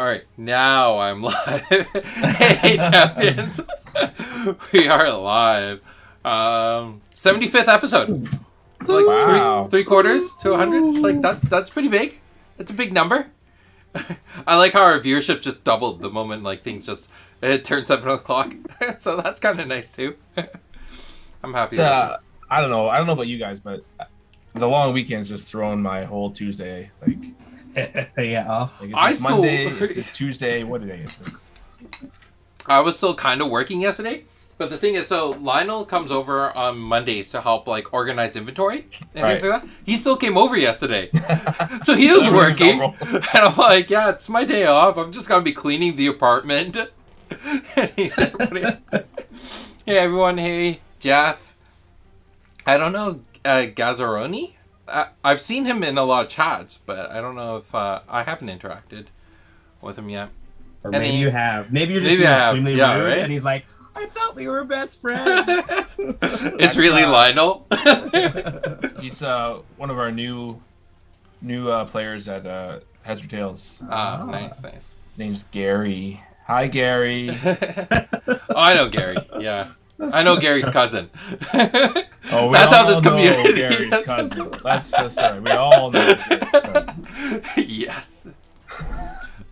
All right, now I'm live. Hey, champions. We are live. 75th episode. It's like wow. three quarters to 100. Like that's pretty big. It's a big number. I like how our viewership just doubled the moment it turned 7 o'clock. So that's kind of nice too. I'm happy. I don't know about you guys, but the long weekend's just thrown my whole Tuesday. Yeah. Monday, is this Tuesday? What day is this? I was still kind of working yesterday. But the thing is, so Lionel comes over on Mondays to help organize inventory and things like that. He still came over yesterday. So he was working. And I'm like, yeah, it's my day off. I'm just going to be cleaning the apartment. And he said, hey, everyone. Hey, Jeff. I don't know, Gazzaroni? I've seen him in a lot of chats, but I don't know if I haven't interacted with him yet. Or maybe you have. Maybe you're just being extremely rude. Right? And he's like, I thought we were best friends. It's really Lionel. He's one of our new players at Heads or Tails. Nice. Name's Gary. Hi, Gary. I know Gary. Yeah, I know Gary's cousin. Oh, that's how this community know Gary's cousin. That's so sorry. We all know Gary's cousin. Yes.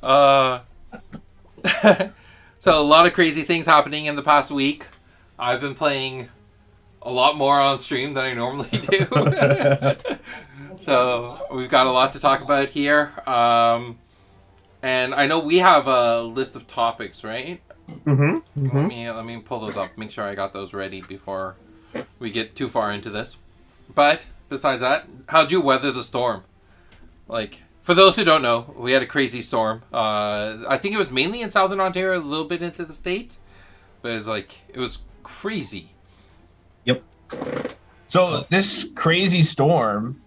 So a lot of crazy things happening in the past week. I've been playing a lot more on stream than I normally do. So we've got a lot to talk about here. And I know we have a list of topics, right? Mm-hmm. Let me pull those up. Make sure I got those ready before we get too far into this. But besides that, how'd you weather the storm? For those who don't know, we had a crazy storm. I think it was mainly in Southern Ontario, a little bit into the States. But it was crazy. Yep. So this crazy storm,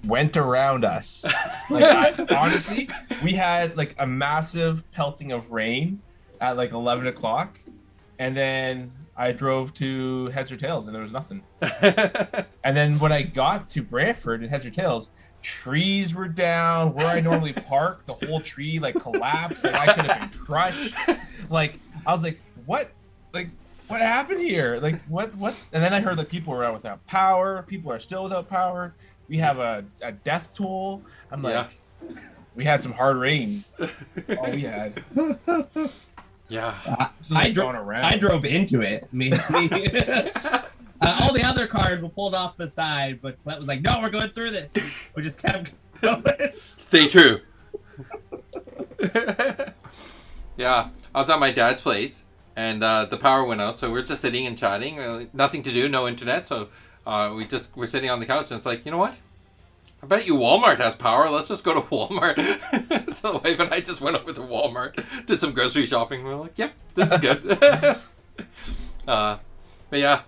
went around us. Honestly, we had a massive pelting of rain at 11 o'clock. And then I drove to Heads or Tails and there was nothing. And then when I got to Brantford and Heads or Tails, trees were down where I normally park. The whole tree collapsed. I could have been crushed. I was like, what? What happened here? What? And then I heard that people were out without power. People are still without power. We have a death toll. I'm like, we had some hard rain. All we had. Yeah. I drove into it. All the other cars were pulled off the side, but Clint was like, no, we're going through this. We just kept going. Stay true. Yeah. I was at my dad's place, and the power went out, so we're just sitting and chatting. Nothing to do, no internet, so we're sitting on the couch, and it's like, you know what? I bet you Walmart has power. Let's just go to Walmart. So the wife and I just went over to Walmart, did some grocery shopping. We were like, yep, this is good. But yeah.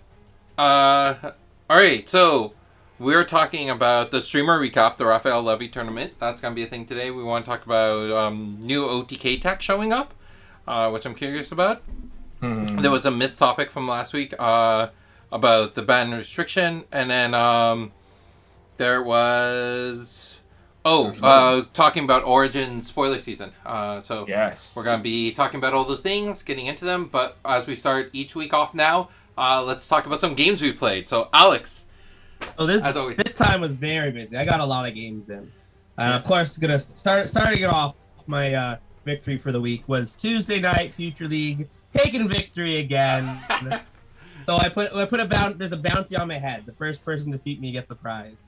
All right, so we're talking about the streamer recap, the Raphael Levy tournament. That's going to be a thing today. We want to talk about new OTK tech showing up, which I'm curious about. Mm-hmm. There was a missed topic from last week about the ban restriction, and then there was talking about Origin spoiler season. So yes, we're going to be talking about all those things, getting into them. But as we start each week off now, let's talk about some games we played. So, Alex, as always, this time was very busy. I got a lot of games in. And of course, starting it off, my victory for the week was Tuesday night Future League, taking victory again. So I put there's a bounty on my head. The first person to defeat me gets a prize.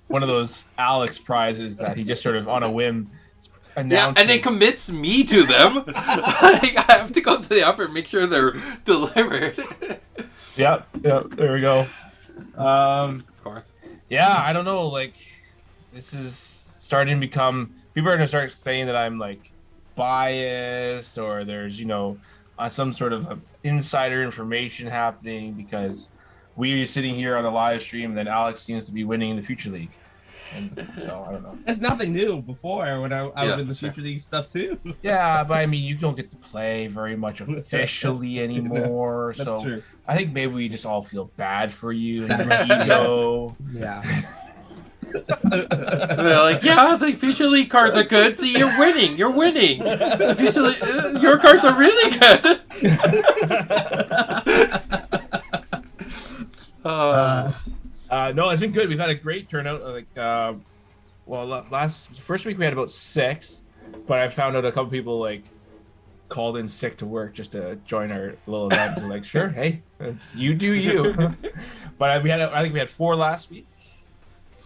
One of those Alex prizes that he just sort of on a whim announces. Yeah, and it commits me to them. I have to go to the effort and make sure they're delivered. Yep, there we go. Of course. Yeah, I don't know, this is starting to become, people are going to start saying that I'm biased, or there's, some sort of insider information happening because we're sitting here on a live stream and then Alex seems to be winning in the Future League. And so I don't know. That's nothing new before when I was in the Future League stuff too. Yeah, but you don't get to play very much officially anymore. That's so true. I think maybe we just all feel bad for you and your ego. Yeah. They're like, yeah, the Future League cards are good. See, you're winning. You're winning. The Future League, your cards are really good. No, it's been good. We've had a great turnout. First week we had about 6, but I found out a couple people like called in sick to work just to join our little event. We're like, sure, hey, you do you. But I think we had 4 last week.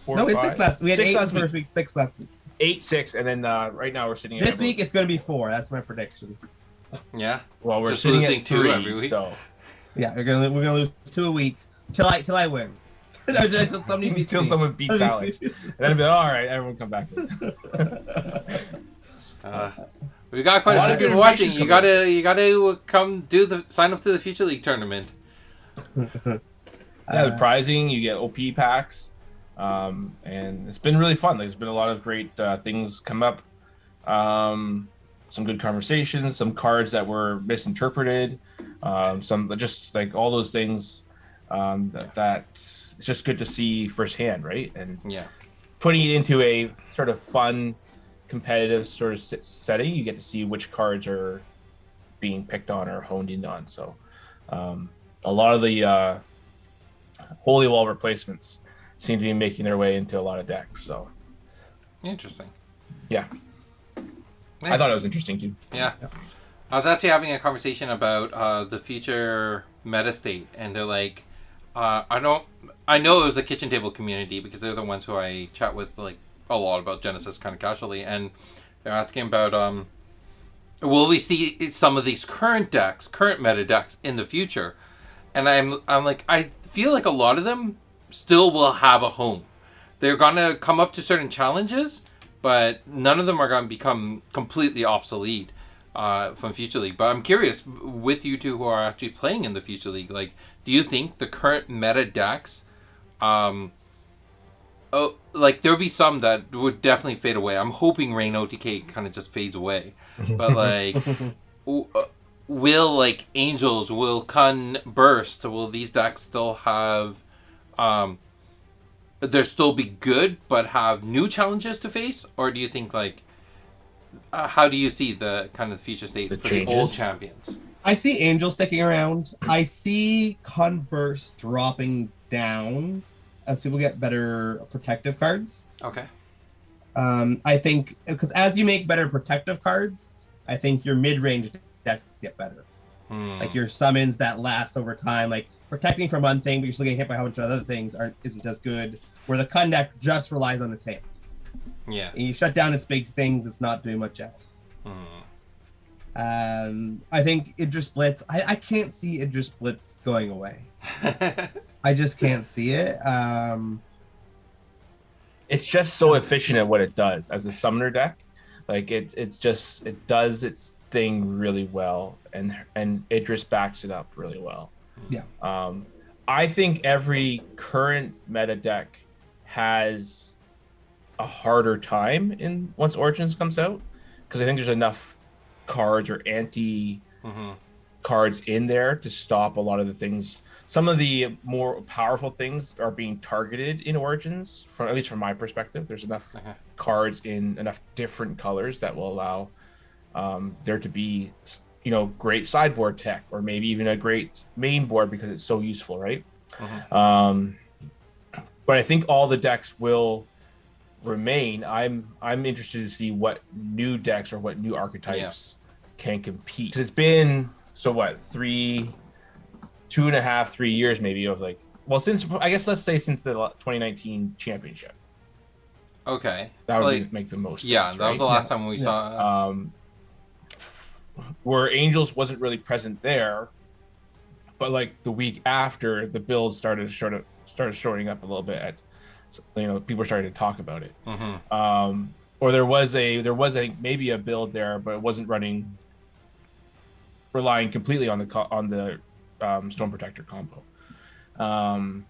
4 No, or we had 5. 6 last. We had 6 8 last first week, 6 last week. 8, 6, and then right now we're sitting at This week it's going to be 4. That's my prediction. Yeah. Well, we're just sitting losing at 2 3, every week. So Yeah, we're gonna lose 2 a week till I win. Until somebody beats until me. someone beats Alex, and then I'll be like, all right, everyone come back. We got quite a few people watching. You gotta come sign up to the Future League tournament. Yeah, the prizing, you get OP packs, and it's been really fun. There's been a lot of great things come up, some good conversations, some cards that were misinterpreted, some just like all those things that it's just good to see firsthand, right? And putting it into a sort of fun, competitive sort of setting, you get to see which cards are being picked on or honed in on. So a lot of the Holy Wall replacements seem to be making their way into a lot of decks. So interesting. Yeah. Nice. I thought it was interesting too. Yeah. I was actually having a conversation about the future meta state, and they're like, I know it was the kitchen table community because they're the ones who I chat with like a lot about Genesis kind of casually, and they're asking about will we see some of these current meta decks in the future? And I'm like, I feel like a lot of them still will have a home. They're gonna come up to certain challenges, but none of them are gonna become completely obsolete from Future League. But I'm curious, with you two who are actually playing in the Future League, like, do you think the current meta decks, like there'll be some that would definitely fade away. I'm hoping Rain OTK kind of just fades away, but like, will like Angels, will Kun Burst, will these decks still have, they'll still be good but have new challenges to face, or do you think like, how do you see the kind of future state for the old champions? I see Angel sticking around. I see Converse dropping down as people get better protective cards. Okay. I think because as you make better protective cards, I think your mid-range decks get better. Like your summons that last over time, like protecting from one thing, but you're still getting hit by a bunch of other things isn't as good. Where the Kun deck just relies on its hand. Yeah. And you shut down its big things, it's not doing much else. I think Idris Blitz, I can't see Idris Blitz going away. I just can't see it. It's just so efficient at what it does as a summoner deck. Like it does its thing really well, and Idris backs it up really well. Yeah. I think every current meta deck has a harder time in once Origins comes out, because I think there's enough cards or anti cards in there to stop a lot of the things. Some of the more powerful things are being targeted in Origins, at least from my perspective. There's enough cards in enough different colors that will allow there to be, great sideboard tech, or maybe even a great main board because it's so useful, right? But I think all the decks will remain. I'm interested to see what new decks or what new archetypes can compete. 'Cause it's been 2.5-3 years maybe of like, well, since since the 2019 championship. Okay, that would make the most sense. Yeah, that was the last time we saw. Where Angels wasn't really present there, but like the week after, the build started showing up a little bit. People were starting to talk about it. Or there was maybe a build there, but it wasn't relying completely on the Storm Protector combo. So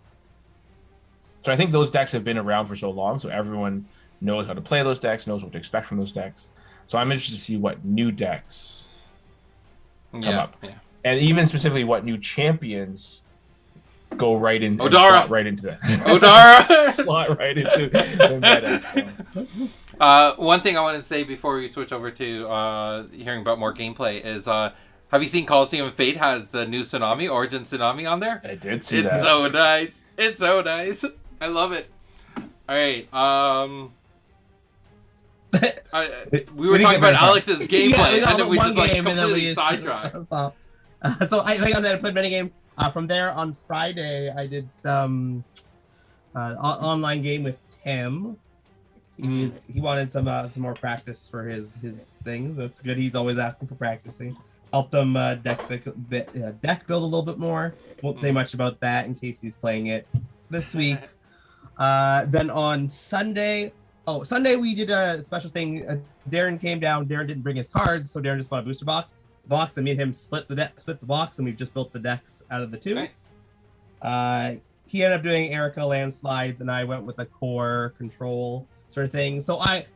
I think those decks have been around for so long, so everyone knows how to play those decks, knows what to expect from those decks. So I'm interested to see what new decks come up, and even specifically what new champions go right in. Odara. Slot right into that. Odara. Slot right into the meta. So. One thing I want to say before we switch over to hearing about more gameplay is, have you seen Coliseum of Fate has the new Tsunami, Origin Tsunami on there? I did see that. It's so nice. It's so nice. I love it. All right. We were talking about Alex's gameplay, and then we just like completely sidetracked. So I think I played many games. From there on Friday, I did some online game with Tim. He wanted some more practice for his things. That's good. He's always asking for practicing. Helped him deck build a little bit more. Won't say much about that in case he's playing it this week. Then on Sunday we did a special thing. Darren came down. Darren didn't bring his cards, so Darren just bought a booster box. And made him split the box, and we've just built the decks out of the two. Nice. He ended up doing Erica landslides, and I went with a core control sort of thing. So I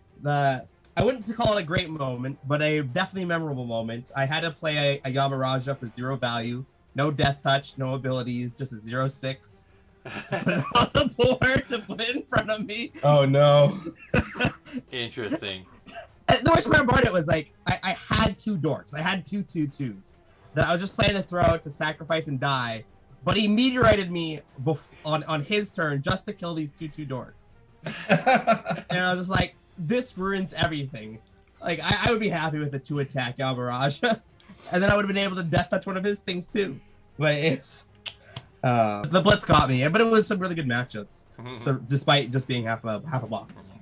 wouldn't call it a great moment, but a definitely memorable moment. I had to play a Yamaraja for 0 value, no death touch, no abilities, just a 0/6. Put it on the board to put it in front of me. Oh no! Interesting. The worst part about it was like I had 2 dorks. I had 2 2/2s that I was just planning to throw out to sacrifice and die, but he meteorited me on his turn just to kill these 2 dorks. And I was just like, this ruins everything. Like I would be happy with a 2 attack Yamaraja, and then I would have been able to death touch one of his things too. But it's the blitz got me, but it was some really good matchups. So despite just being half a box.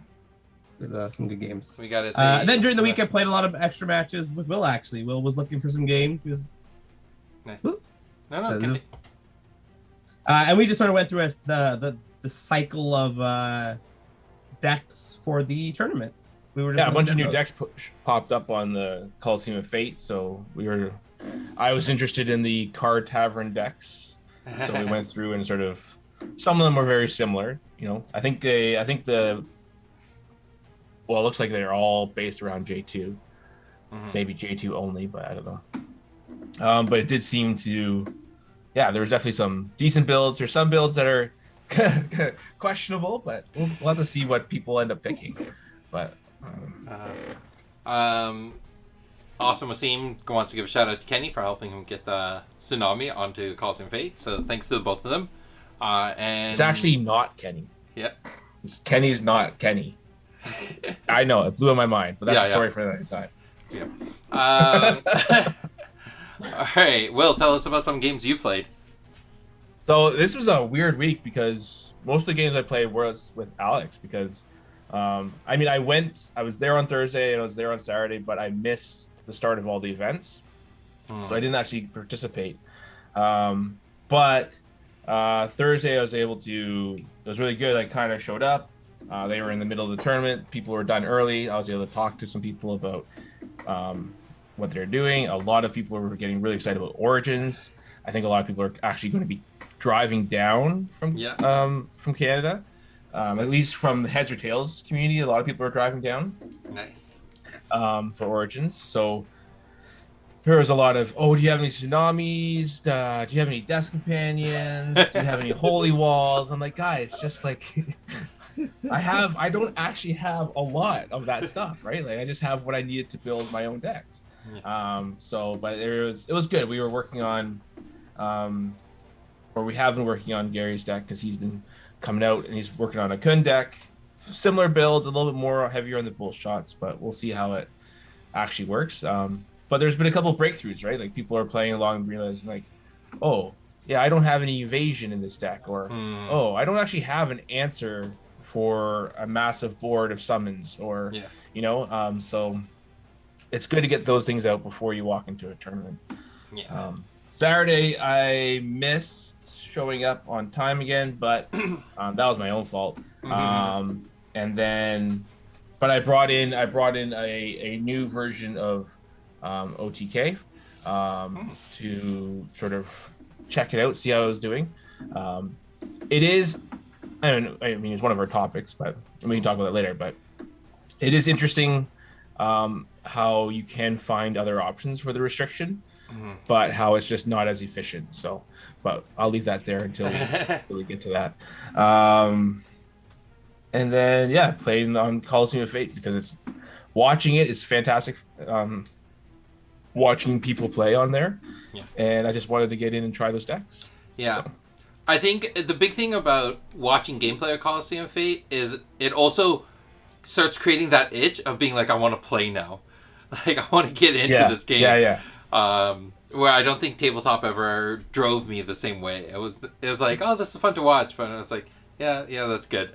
There's some good games. We gotta and then during the week, I played a lot of extra matches with Will. Actually, Will was looking for some games. He was nice. No. And we just sort of went through the cycle of decks for the tournament. We were just a bunch of new decks popped up on the Coliseum of Fate, so I was interested in the Card Tavern decks, so we went through and sort of some of them were very similar. You know, I think well, it looks like they're all based around J2, maybe J2 only, but I don't know. But it did seem to, there was definitely some decent builds or some builds that are questionable, but we'll have to see what people end up picking. But Awesome Wasim wants to give a shout out to Kenny for helping him get the Tsunami onto Coliseum Fate. So thanks to both of them. And it's actually not Kenny. Yeah, Kenny's not Kenny. I know it blew in my mind, but that's a story for another time. Yeah. All right, Will, tell us about some games you played. So this was a weird week because most of the games I played was with Alex because, I was there on Thursday and I was there on Saturday, but I missed the start of all the events, so I didn't actually participate. But Thursday I was able to. It was really good. I kind of showed up. They were in the middle of the tournament. People were done early. I was able to talk to some people about what they're doing. A lot of people were getting really excited about Origins. I think a lot of people are actually going to be driving down from Canada. At least from the Heads or Tails community, a lot of people are driving down. Nice. For Origins. So there was a lot of, do you have any tsunamis? Do you have any desk companions? Do you have any holy walls? I'm like, guys, just like... I don't actually have a lot of that stuff, right? Like I just have what I needed to build my own decks. But it was good. We were working on, or we have been working on Gary's deck because he's been coming out and he's working on a Kun deck, similar build, a little bit more heavier on the bull shots, but we'll see how it actually works. But there's been a couple of breakthroughs, right? Like people are playing along and realizing like, I don't have any evasion in this deck, or I don't actually have an answer for a massive board of summons, or so it's good to get those things out before you walk into a tournament. Saturday I missed showing up on time again, but that was my own fault. And then but I brought in a new version of OTK to sort of check it out, see how I was doing. It is, it's one of our topics, but we can talk about that later. But it is interesting how you can find other options for the restriction. but how it's just not as efficient. So, but I'll leave that there until we get to that. And then playing on Coliseum of Fate because it's watching it is fantastic. Watching people play on there, and I just wanted to get in and try those decks. Yeah. So. I think the big thing about watching gameplay of Coliseum of Fate is it also starts creating that itch of being like, I want to play now. Like, I want to get into this game. Where I don't think tabletop ever drove me the same way. It was like, oh, this is fun to watch, but I was like, yeah, that's good.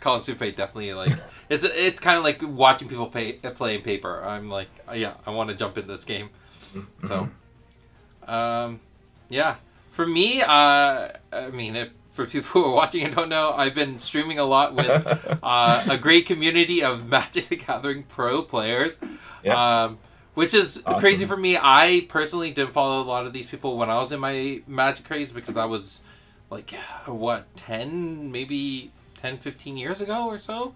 Coliseum of Fate definitely like it's kind of like watching people play in paper. I'm like, I want to jump in this game. So, for me, I mean, if for people who are watching and don't know, I've been streaming a lot with a great community of Magic the Gathering pro players, which is awesome. Crazy for me. I personally didn't follow a lot of these people when I was in my Magic craze because that was like, 10, 15 years ago or so.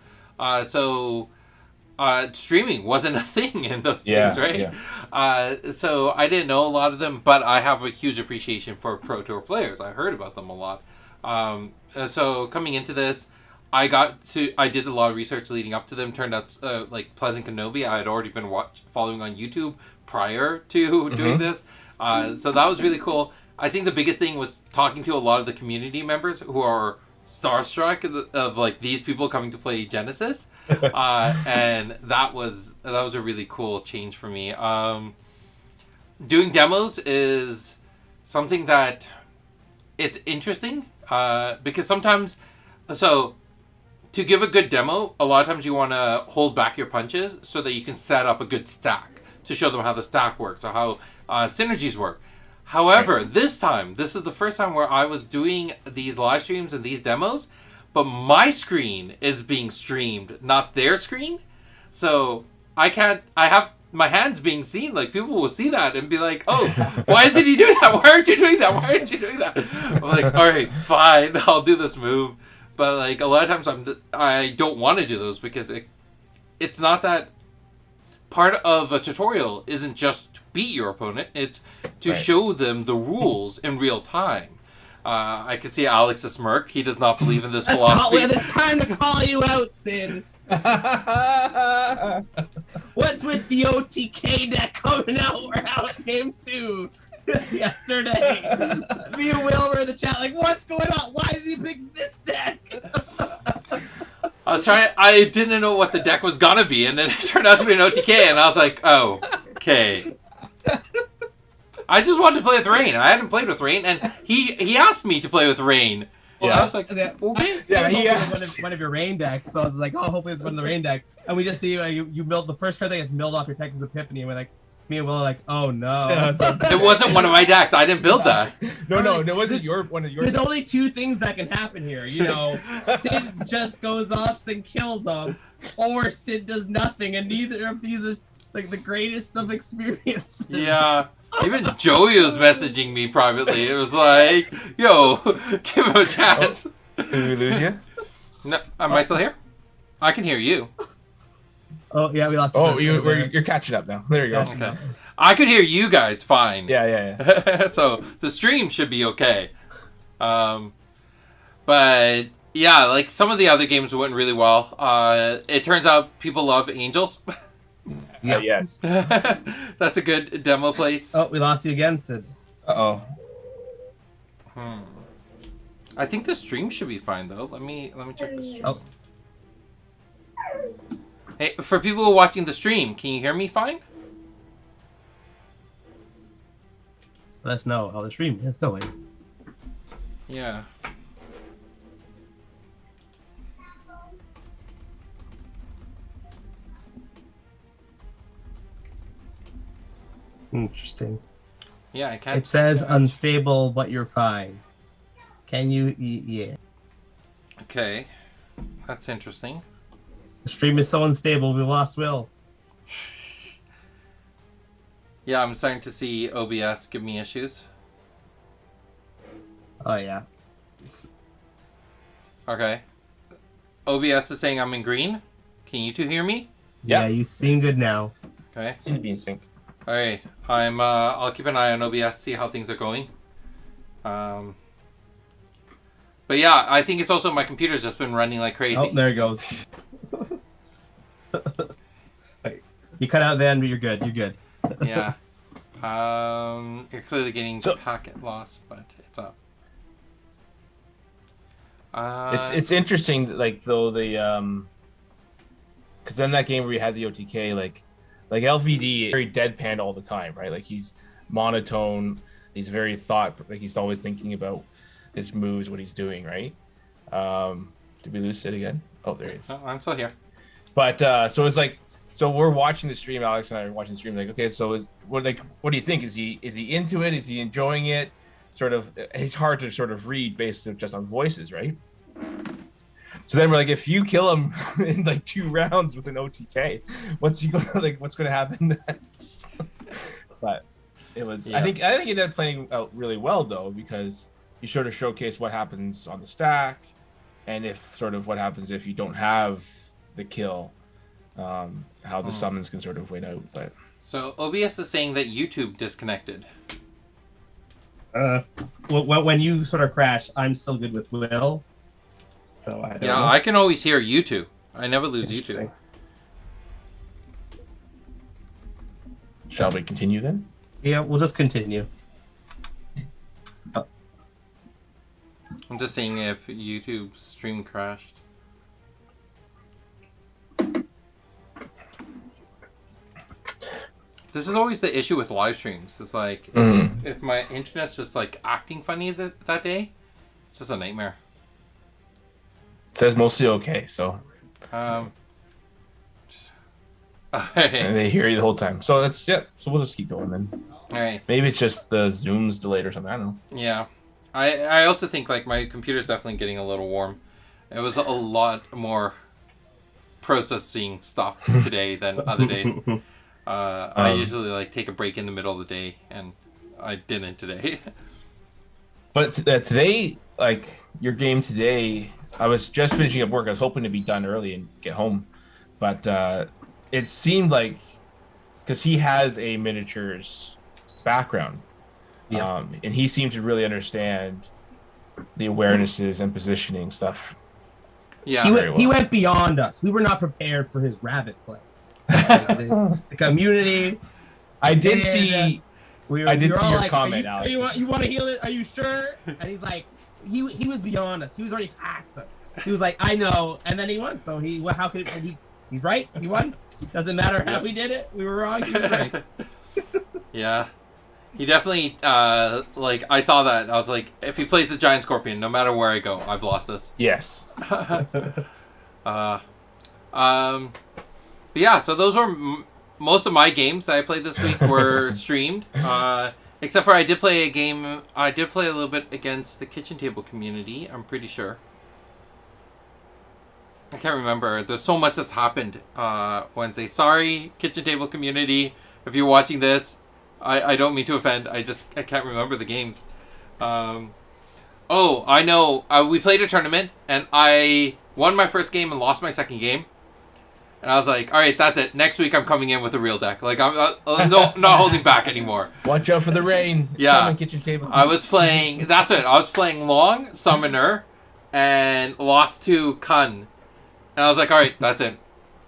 Streaming wasn't a thing in those days, right? So I didn't know a lot of them, but I have a huge appreciation for Pro Tour players. I heard about them a lot. So coming into this, I did a lot of research leading up to them. Turned out like Pleasant Kenobi, I had already been following on YouTube prior to doing this. So that was really cool. I think the biggest thing was talking to a lot of the community members who are starstruck of like these people coming to play Genesis. And that was a really cool change for me. Doing demos is something that it's interesting because sometimes, so to give a good demo, a lot of times you want to hold back your punches so that you can set up a good stack to show them how the stack works or how synergies work. However, this is the first time where I was doing these live streams and these demos, but my screen is being streamed, not their screen. So I have my hands being seen. Like, people will see that and be like, oh, why isn't he doing that? Why aren't you doing that? Why aren't you doing that? I'm like, all right, fine, I'll do this move. But like a lot of times I don't want to do those because it's not that part of a tutorial isn't just to beat your opponent. It's to show them the rules in real time. I can see Alex's smirk. He does not believe in this philosophy. It's time to call you out, Sid. What's with the OTK deck coming out? We're out at game 2 yesterday. Me and Will were in the chat like, what's going on? Why did he pick this deck? I didn't know what the deck was gonna be, and then it turned out to be an OTK, and I was like, oh, okay. I just wanted to play with Rain. I hadn't played with Rain, and he asked me to play with Rain. Well, I was like, okay. Yeah, he asked one of your Rain decks, so I was like, oh, hopefully it's one of the Rain deck. And we just see you milled the first card that gets milled off your Texas Epiphany, and we're like, me and Will are like, oh no. It wasn't one of my decks. I didn't build that. No, it wasn't one of your There's only 2 things that can happen here. You know, Sid just goes off and kills them, or Sid does nothing, and neither of these are like the greatest of experiences. Yeah. Even Joey was messaging me privately. It was like, yo, give him a chance. Did we lose you? No, am I still here? I can hear you. Oh, yeah, we lost you. Oh, you're catching up now. There you go. Okay. I could hear you guys fine. Yeah. So the stream should be okay. But yeah, like some of the other games went really well. It turns out people love Angels. Yeah. Yes. That's a good demo place. Oh, we lost you again, Sid. Uh-oh. I think the stream should be fine though. Let me check the stream. Oh. Hey, for people who are watching the stream, can you hear me fine? Let us know how the stream is going. Yeah. Interesting. Yeah, I can't. It says unstable, but you're fine. Can you? Yeah. Okay, that's interesting. The stream is so unstable, we lost Will. Yeah, I'm starting to see OBS give me issues. Oh yeah. Okay. OBS is saying I'm in green. Can you two hear me? Yeah, you seem good now. Okay. Seem to be in sync. All right, I'll keep an eye on OBS, see how things are going. But yeah, I think it's also my computer's just been running like crazy. Oh, there it goes. Wait, you cut out then, but you're good. You're good. Yeah. You're clearly getting packet loss, but it's up. It's interesting, like though the because then that game where we had the OTK, like LVD, very deadpan all the time, right? Like he's monotone, he's very like he's always thinking about his moves, what he's doing, right? Did we lose Sid again? Oh, there he is. Oh, I'm still here. But so it's like, so we're watching the stream. Alex and I are watching the stream. Like, okay, so what do you think? Is he into it? Is he enjoying it? Sort of, it's hard to sort of read based just on voices, right? So then we're like, if you kill him in like 2 rounds with an OTK, what's gonna happen next? But it was, yeah. I think it ended up playing out really well though, because you sort of showcase what happens on the stack, and if sort of what happens if you don't have the kill, how the summons can sort of win out. But so OBS is saying that YouTube disconnected. When you sort of crash, I'm still good with Will. So I don't know. I can always hear you two. I never lose you two. Shall we continue then? Yeah, we'll just continue. I'm just seeing if YouTube's stream crashed. This is always the issue with live streams. It's like, if my internet's just like acting funny that day, it's just a nightmare. It says mostly okay, so. And they hear you the whole time. So that's, so we'll just keep going then. All right. Maybe it's just the Zoom's delayed or something. I don't know. Yeah. I also think like my computer's definitely getting a little warm. It was a lot more processing stuff today than other days. I usually like take a break in the middle of the day, and I didn't today. But today, like your game today, I was just finishing up work. I was hoping to be done early and get home, but it seemed like because he has a miniatures background, and he seemed to really understand the awarenesses and positioning stuff. Yeah, he went beyond us. We were not prepared for his rabbit play. The community. I did see your like, comment, Alex. You want to heal it? Are you sure? And he's like, he was beyond us. He was already past us. He was like, I know, and then he won. So how could it? He's right. He won. Doesn't matter how we did it. We were wrong. He was right. Yeah, he definitely. Like I saw that. I was like, if he plays the giant scorpion, no matter where I go, I've lost this. Yes. But yeah, so those were most of my games that I played this week were streamed. Except for I did play a game. I did play a little bit against the kitchen table community. I'm pretty sure. I can't remember. There's so much that's happened Wednesday. Sorry, kitchen table community. If you're watching this, I don't mean to offend. I can't remember the games. Oh, I know. We played a tournament, and I won my first game and lost my second game. And I was like, all right, that's it. Next week, I'm coming in with a real deck. Like, I'm not holding back anymore. Watch out for the rain. Yeah. Kitchen table. I was playing, that's it. I was playing Long, Summoner, and lost to Kun. And I was like, all right, that's it.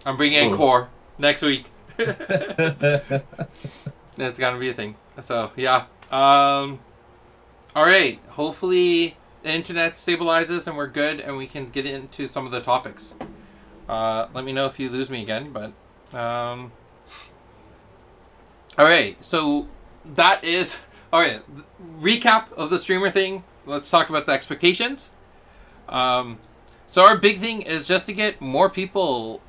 I'm bringing in Core next week. It's going to be a thing. So, yeah. All right. Hopefully, the internet stabilizes and we're good and we can get into some of the topics. Let me know if you lose me again, but all right, so that is all right. Recap of the streamer thing. Let's talk about the expectations. So our big thing is just to get more people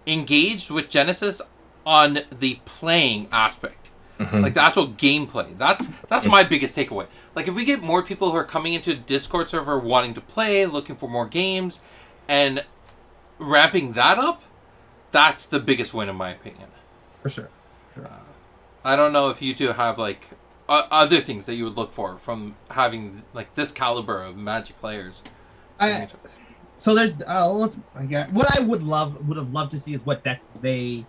engaged with Genesis on the playing aspect, like the actual gameplay. That's my biggest takeaway. Like if we get more people who are coming into the Discord server wanting to play, looking for more games, and ramping that up, that's the biggest win in my opinion. For sure. I don't know if you two have like other things that you would look for from having like this caliber of Magic players. So there's what I would have loved to see is what deck they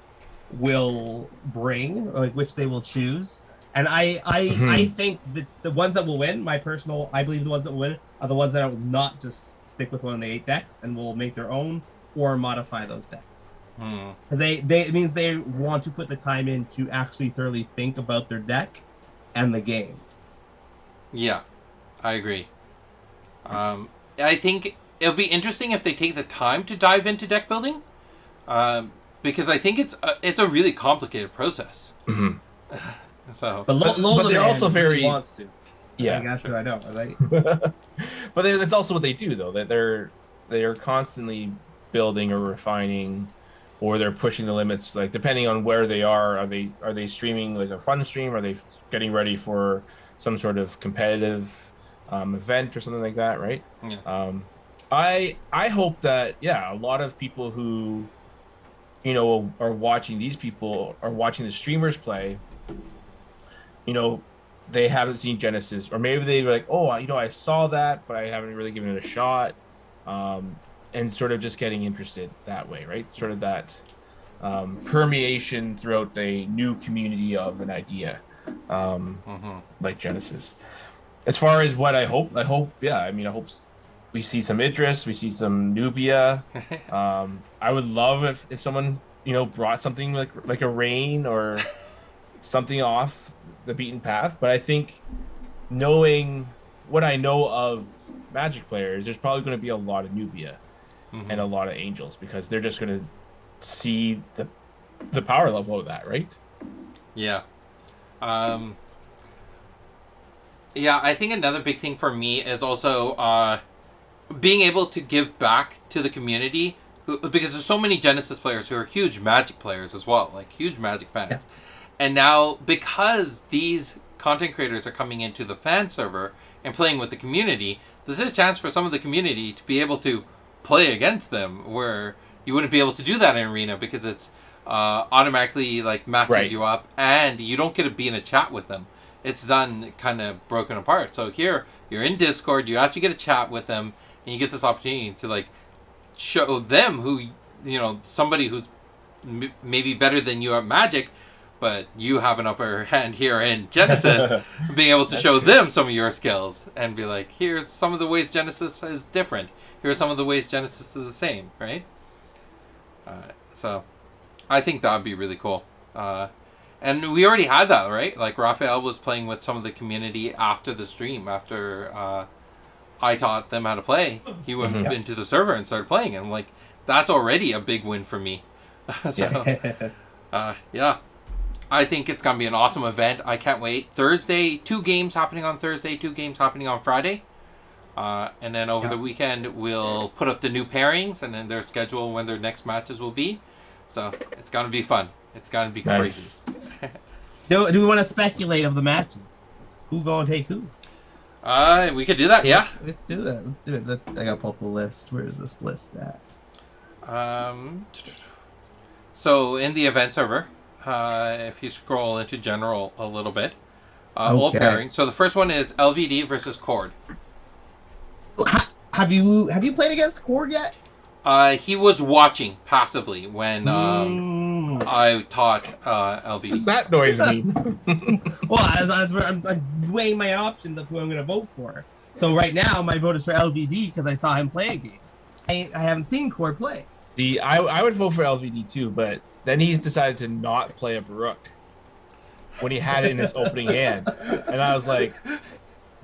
will bring, like which they will choose. And I think that the ones that will win, I believe the ones that will win are the ones that will not just stick with one of the 8 decks and will make their own or modify those decks. Because it means they want to put the time in to actually thoroughly think about their deck and the game. Yeah, I agree. I think it'll be interesting if they take the time to dive into deck building, because I think it's a really complicated process. So, but they're also very wants to. Yeah, that's what I know. But that's also what they do, though. That they're constantly building or refining, or they're pushing the limits. Like depending on where they are they streaming like a fun stream? Are they getting ready for some sort of competitive event or something like that? Right. Yeah. I hope that a lot of people who are watching these people are watching the streamers play. They haven't seen Genesis, or maybe they were like, oh, I saw that, but I haven't really given it a shot, and sort of just getting interested that way, right? Sort of that permeation throughout a new community of an idea, like Genesis. As far as what I hope, I hope we see some Idris, we see some Nubia. I would love if someone brought something like a Rain or something off the beaten path, but I think knowing what I know of Magic players, there's probably going to be a lot of Nubia and a lot of Angels, because they're just going to see the power level of that, right? Yeah. Yeah, I think another big thing for me is also being able to give back to the community, because there's so many Genesis players who are huge Magic players as well, like huge Magic fans. Yeah. And now, because these content creators are coming into the fan server and playing with the community, this is a chance for some of the community to be able to play against them, where you wouldn't be able to do that in Arena, because it's automatically matches you up, and you don't get to be in a chat with them. It's done kind of broken apart. So here, you're in Discord, you actually get a chat with them, and you get this opportunity to show them who, somebody who's maybe better than you at Magic, but you have an upper hand here in Genesis, being able to show them some of your skills and be like, here's some of the ways Genesis is different. Here's some of the ways Genesis is the same, right? So I think that would be really cool. And we already had that, right? Like Raphael was playing with some of the community after the stream, after I taught them how to play. He went into the server and started playing, and I'm like, that's already a big win for me. Yeah. I think it's going to be an awesome event. I can't wait. Thursday, 2 games happening on Thursday, 2 games happening on Friday. And then over the weekend, we'll put up the new pairings and then their schedule when their next matches will be. So it's going to be fun. It's going to be crazy. Do we want to speculate of the matches? Who going to take who? We could do that, yeah. Let's do that. Let's do it. I got to pull up the list. Where is this list at? So in the event server, if you scroll into general a little bit, all pairing. So the first one is LVD versus Cord. Have you played against Cord yet? He was watching passively when I taught LVD. What's that noise mean? Well, that's where I'm weighing my options of who I'm going to vote for. So right now, my vote is for LVD because I saw him play a game. I haven't seen Cord play. See, I would vote for LVD too, but then he's decided to not play a Baruch when he had it in his opening hand. And I was like,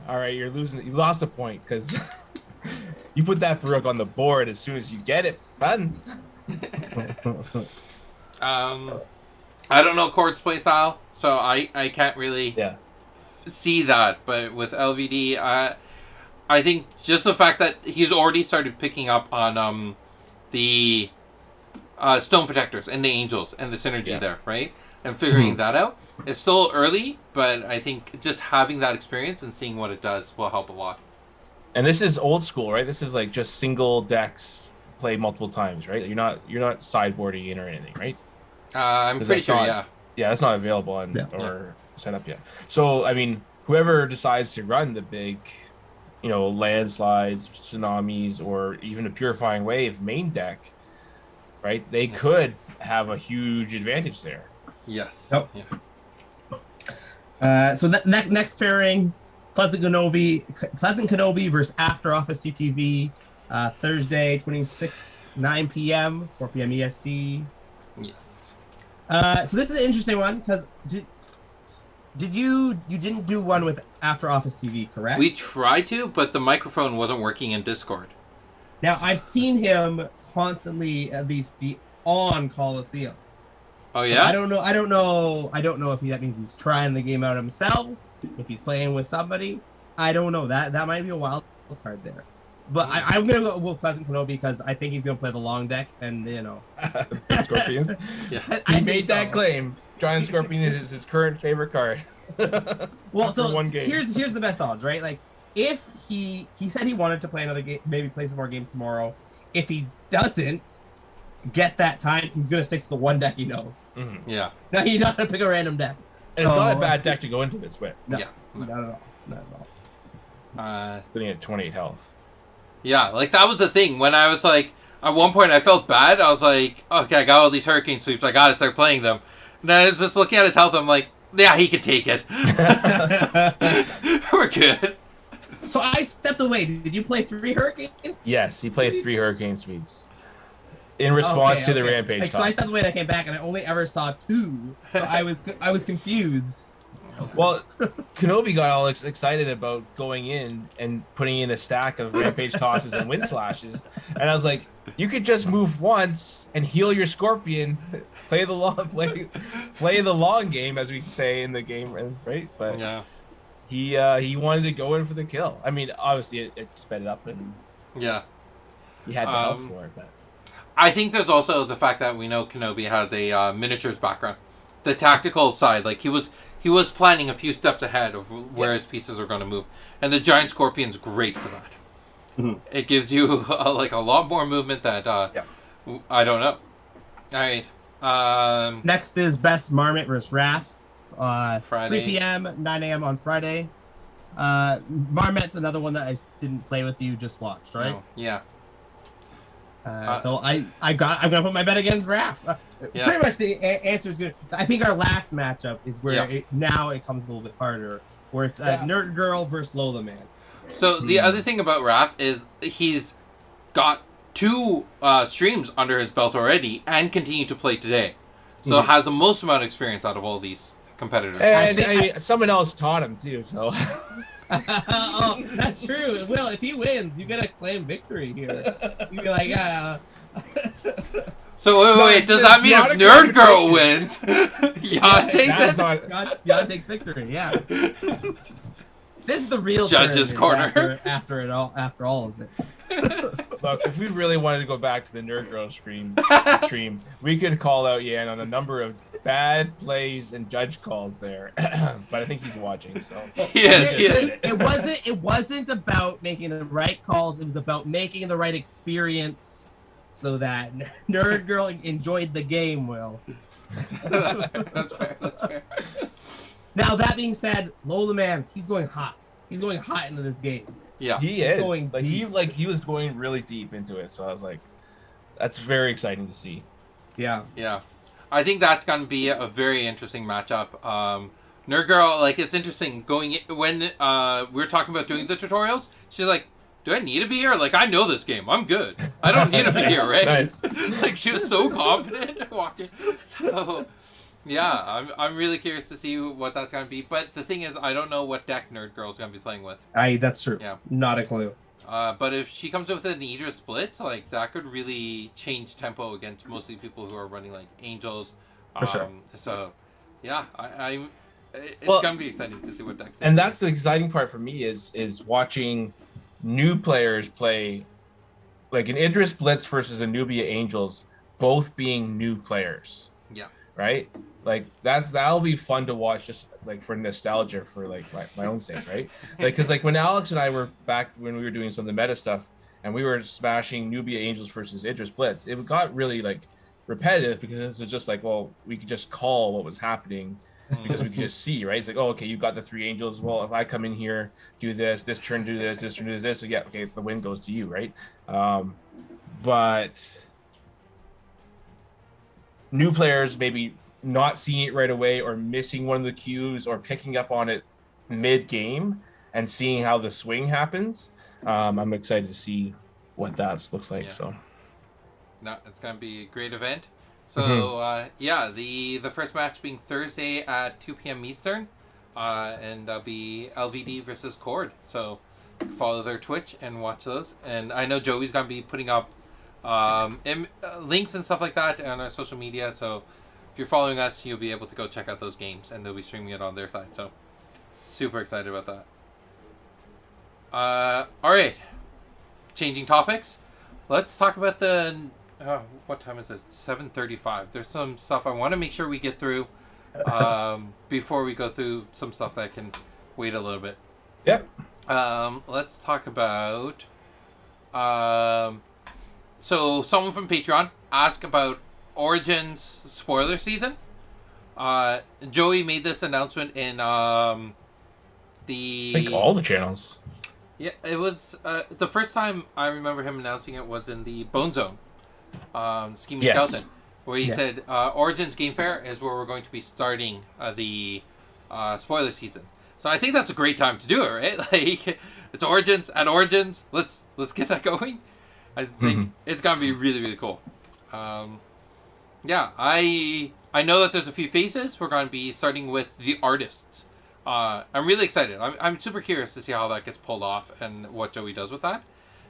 all right, you're losing. You lost a point because you put that Baruch on the board as soon as you get it, son. I don't know Cord's play style, so I can't really see that. But with LVD, I think just the fact that he's already started picking up on the Stone Protectors and the Angels and the synergy there, right? And figuring that out. It's still early, but I think just having that experience and seeing what it does will help a lot. And this is old school, right? This is like just single decks play multiple times, right? You're not sideboarding in or anything, right? I'm pretty sure, yeah. Yeah, that's not available or set up yet. So, I mean, whoever decides to run the big, landslides, tsunamis, or even a Purifying Wave main deck, right? They could have a huge advantage there. Yes. Yep. Yeah. So next pairing, Pleasant Kenobi versus After Office TTV, Thursday, 26th, 9 p.m., 4 p.m. EST. Yes. So this is an interesting one because did you didn't do one with After Office TV, correct? We tried to, but the microphone wasn't working in Discord. Now I've seen him constantly at least be on Coliseum. Oh So yeah. I don't know if that means he's trying the game out himself, if he's playing with somebody. I don't know. That might be a wild card there. But I'm gonna go with Pleasant Kenobi because I think he's gonna play the long deck, and Scorpions. Yeah. He made that claim. Giant Scorpion is his current favorite card. Well, so one game. here's the best odds, right? Like if he said he wanted to play another game, maybe play some more games tomorrow. If he doesn't get that time, he's gonna stick to the one deck he knows. Mm-hmm. Yeah. No, he's not gonna pick a random deck. And it's not a bad deck to go into this with. No, Yeah. not at all. Not at all. Sitting at 28 health. Yeah, like that was the thing. When I was like, at one point I felt bad. I was like, okay, I got all these hurricane sweeps. I gotta start playing them. And I was just looking at his health. I'm like, yeah, he can take it. We're good. So I stepped away. Did you play 3 hurricanes? Yes, he played 3 hurricane sweeps. In response to the rampage. Like, so I stepped away and I came back and I only ever saw 2. So I was confused. Well, Kenobi got all excited about going in and putting in a stack of rampage tosses and wind slashes, and I was like, you could just move once and heal your Scorpion, play the long game, as we say in the game, right? But Yeah. he wanted to go in for the kill. I mean, obviously it sped it up, and Yeah. he had the health for it. But I think there's also the fact that we know Kenobi has a miniatures background. The tactical side, like he was planning a few steps ahead of where his pieces are going to move. And the Giant Scorpion's great for that. Mm-hmm. It gives you a lot more movement that I don't know. All right. Next is Best Marmot versus Wrath. Friday. 3 p.m., 9 a.m. on Friday. Marmot's another one that I didn't play with you, just watched, right? No, yeah. So I'm gonna put my bet against Wrath. Pretty much the answer is good. I think our last matchup is where it comes a little bit harder, where it's Nerd Girl versus Lola Man. So the other thing about Raph is he's got 2 streams under his belt already and continue to play today. So has the most amount of experience out of all these competitors. and someone else taught him too, so. Oh, that's true. Will, if he wins, you gotta claim victory here. You be like, So wait, does that mean if Nerd Girl wins, Jan takes it? Jan takes victory. Yeah. This is the real Judge's corner. After all of it. Look, if we really wanted to go back to the Nerd Girl stream, we could call out Yan on a number of bad plays and judge calls there. But I think he's watching, so Yes. It wasn't about making the right calls. It was about making the right experience, so that Nerd Girl enjoyed the game. Will. That's fair. That's fair. Now that being said, Lola Man, he's going hot. He's going hot into this game. Yeah. he is. Going He was going really deep into it, so I was like, that's very exciting to see. Yeah. Yeah. I think that's going to be a very interesting matchup. Nerd Girl, like, it's interesting going when we were talking about doing the tutorials. She's like, "Do I need to be here? Like, I know this game. I'm good. I don't need to be here, right?" Nice. Like, she was so confident walking. So, yeah, I'm really curious to see what that's going to be. But the thing is, I don't know what deck Nerd Girl's going to be playing with. That's true. Yeah. Not a clue. But if she comes with an Idris Splits, like, that could really change tempo against mostly people who are running, like, Angels. For sure. So, yeah, it's Well, going to be exciting to see what decks they And play. that's the exciting part for me is watching new players play, like an Idris Blitz versus a Nubia Angels, both being new players. Yeah. Right? Like that'll be fun to watch, just like for nostalgia, for like my own sake, right? Like, because like when Alex and I were back when we were doing some of the meta stuff and we were smashing Nubia Angels versus Idris Blitz, it got really like repetitive because it's just like, well, we could just call what was happening because we could just see, right? It's like, oh, okay, you got the 3 Angels. Well, if I come in here, do this turn, do this turn, do this. So yeah, okay, the win goes to you, right? But new players maybe not seeing it right away or missing one of the cues or picking up on it mid game and seeing how the swing happens. I'm excited to see what that looks like. Yeah. So no, it's gonna be a great event. So yeah, the first match being Thursday at 2 p.m. Eastern, and that'll be LVD versus Cord. So follow their Twitch and watch those. And I know Joey's gonna be putting up links and stuff like that on our social media. So if you're following us, you'll be able to go check out those games, and they'll be streaming it on their side. So super excited about that. All right, changing topics. Let's talk about the. What time is this? 7:35. There's some stuff I want to make sure we get through before we go through some stuff that can wait a little bit. Yep. Let's talk about. So someone from Patreon asked about Origins spoiler season. Joey made this announcement in the. I think all the channels. Yeah, it was the first time I remember him announcing it was in the Bone Zone. Scheming Skeleton, where he said Origins Game Fair is where we're going to be starting the spoiler season. So I think that's a great time to do it, right? Like it's Origins at Origins. Let's get that going. I think it's gonna be really, really cool. Yeah, I know that there's a few faces. We're gonna be starting with the artists. I'm really excited. I'm super curious to see how that gets pulled off and what Joey does with that.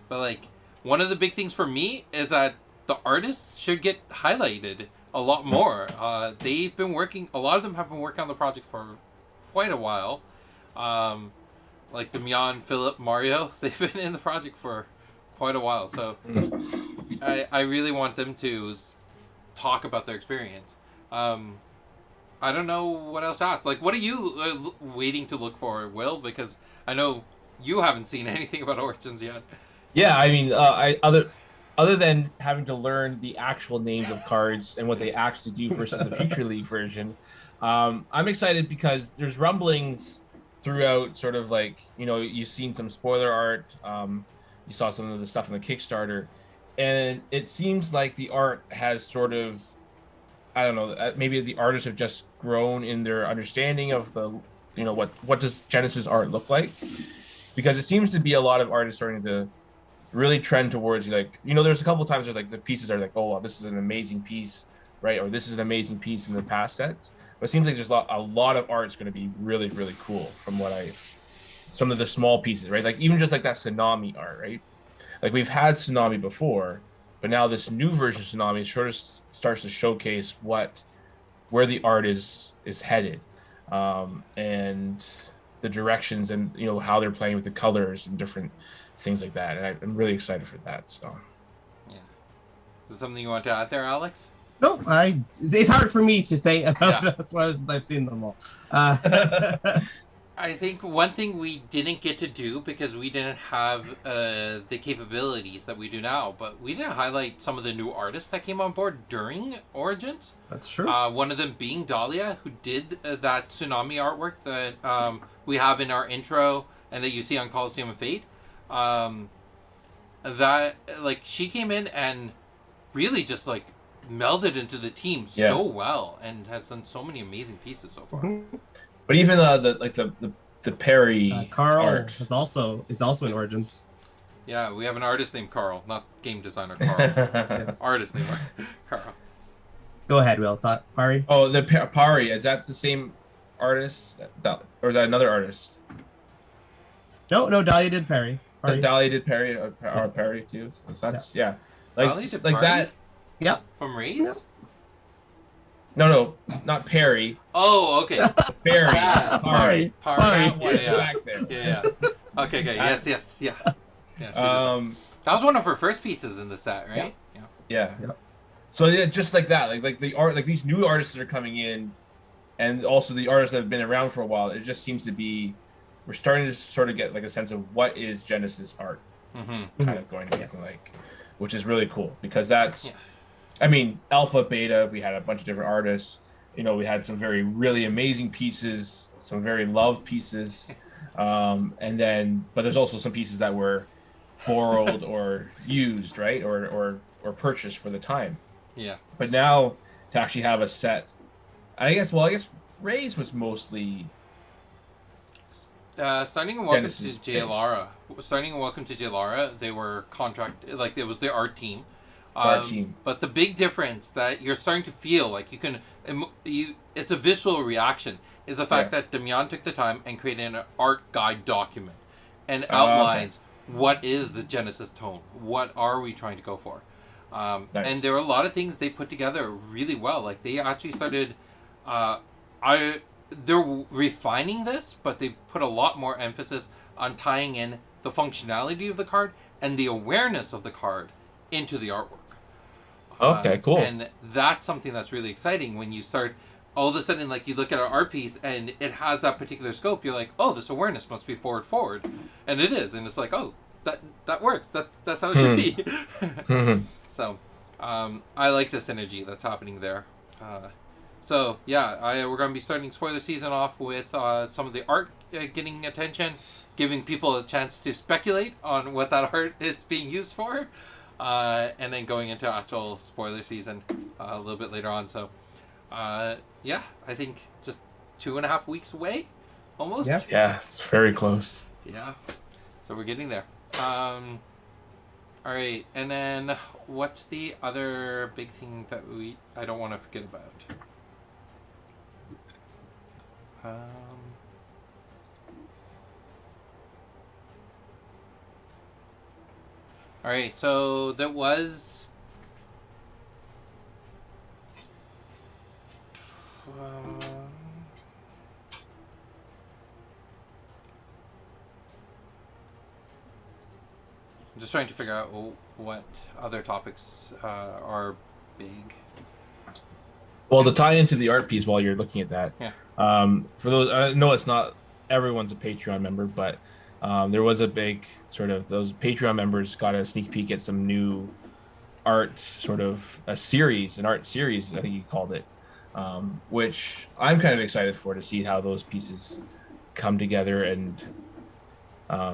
But like one of the big things for me is that the artists should get highlighted a lot more. They've been working. A lot of them have been working on the project for quite a while. Like Damian, Philip, Mario. They've been in the project for quite a while. So I really want them to talk about their experience. I don't know what else to ask. Like, what are you waiting to look for, Will? Because I know you haven't seen anything about Origins yet. Yeah, I mean, other than having to learn the actual names of cards and what they actually do versus the Future League version, I'm excited because there's rumblings throughout. Sort of like you've seen some spoiler art. You saw some of the stuff in the Kickstarter, and it seems like the art has sort of. I don't know. Maybe the artists have just grown in their understanding of the, what does Genesis art look like? Because it seems to be a lot of artists starting to really trend towards there's a couple of times where like the pieces are like, oh, wow, this is an amazing piece, right? Or this is an amazing piece in the past sets. But it seems like there's a lot of art's going to be really, really cool from some of the small pieces, right? Like even just like that Tsunami art, right? Like we've had Tsunami before, but now this new version of Tsunami sort of starts to showcase where the art is headed, and the directions and how they're playing with the colors and different things like that. And I'm really excited for that. So yeah, is there something you want to add there, Alex? No, it's hard for me to say about it as well as I've seen them all. I think one thing we didn't get to do because we didn't have the capabilities that we do now, but we didn't highlight some of the new artists that came on board during Origins. That's true. One of them being Dahlia, who did that Tsunami artwork that we have in our intro and that you see on Coliseum of Fate. That she came in and really just melded into the team so well and has done so many amazing pieces so far. Mm-hmm. But even the Perry Carl art is also in Origins. Yeah, we have an artist named Carl, not game designer Carl. Yes. Artist named Carl. Go ahead, Will. Pari? Oh, the Pari, is that the same artist? Or is that another artist? No, Dahlia did Perry. Dahlia did Perry, or Perry too. So that's Dahlia did Perry? That. Yeah. From Rays? Yeah. No, not Perry. Oh, okay. Perry. Pari. Yeah. Back there. Yeah. Okay. Yes. Yeah. Yeah. That was one of her first pieces in the set, right? Yeah. So yeah, just like that, like the art, like these new artists that are coming in, and also the artists that have been around for a while. It just seems to be, we're starting to sort of get a sense of what is Genesis art, kind of going to look like, which is really cool because that's. Yeah. I mean, Alpha, Beta, we had a bunch of different artists. We had some really amazing pieces, some very loved pieces. But there's also some pieces that were borrowed or used, right? Or purchased for the time. Yeah. But now to actually have a set. I guess Ray's was mostly Starting in Welcome Genesis to Jalara, they were like it was the art team. art team. But the big difference that you're starting to feel like you can, it's a visual reaction, is the fact that Damian took the time and created an art guide document and outlines what is the Genesis tone, what are we trying to go for, and there were a lot of things they put together really well. Like they actually started, they're refining this, but they've put a lot more emphasis on tying in the functionality of the card and the awareness of the card into the artwork. Okay, cool. And that's something that's really exciting when you start, all of a sudden, like you look at an art piece and it has that particular scope. You're like, oh, this awareness must be forward, and it is, and it's like, oh, that works. That's how it should be. So, I like the synergy that's happening there. So yeah, we're going to be starting spoiler season off with some of the art getting attention, giving people a chance to speculate on what that art is being used for, and then going into actual spoiler season a little bit later on. So yeah, I think just 2.5 weeks away, almost. Yeah, it's very close. Yeah, so we're getting there. All right, and then what's the other big thing that I don't want to forget about? All right, so there was I'm just trying to figure out what other topics are big. Well, to tie into the art piece while you're looking at that, for those, I know it's not everyone's a Patreon member, but there was a big sort of, those Patreon members got a sneak peek at some new art, sort of an art series, I think you called it, which I'm kind of excited for, to see how those pieces come together. And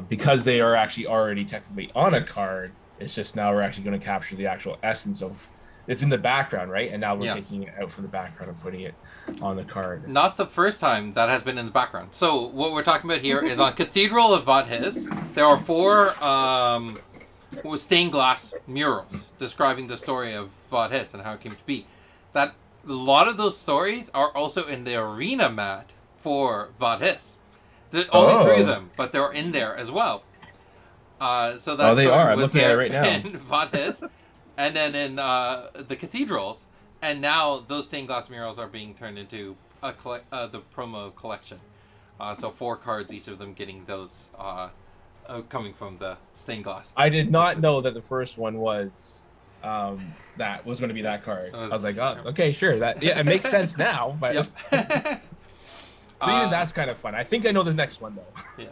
because they are actually already technically on a card, it's just now we're actually going to capture the actual essence of, it's in the background, right? And now we're taking it out from the background and putting it on the card. Not the first time that has been in the background. So what we're talking about here is on Cathedral of Vadhis, there are 4 stained glass murals describing the story of Vadhis and how it came to be. That a lot of those stories are also in the arena mat for Vadhis. There's only 3 of them, but they're in there as well. So that's they are. I'm looking at it right now. In Vadhis. And then in the cathedrals, and now those stained glass murals are being turned into the promo collection. So 4 cards, each of them getting those coming from the stained glass. I did not know that the first one was that was going to be that card. I was like, oh, okay, sure, that it makes sense now. But but even that's kind of fun. I think I know the next one though. Yeah.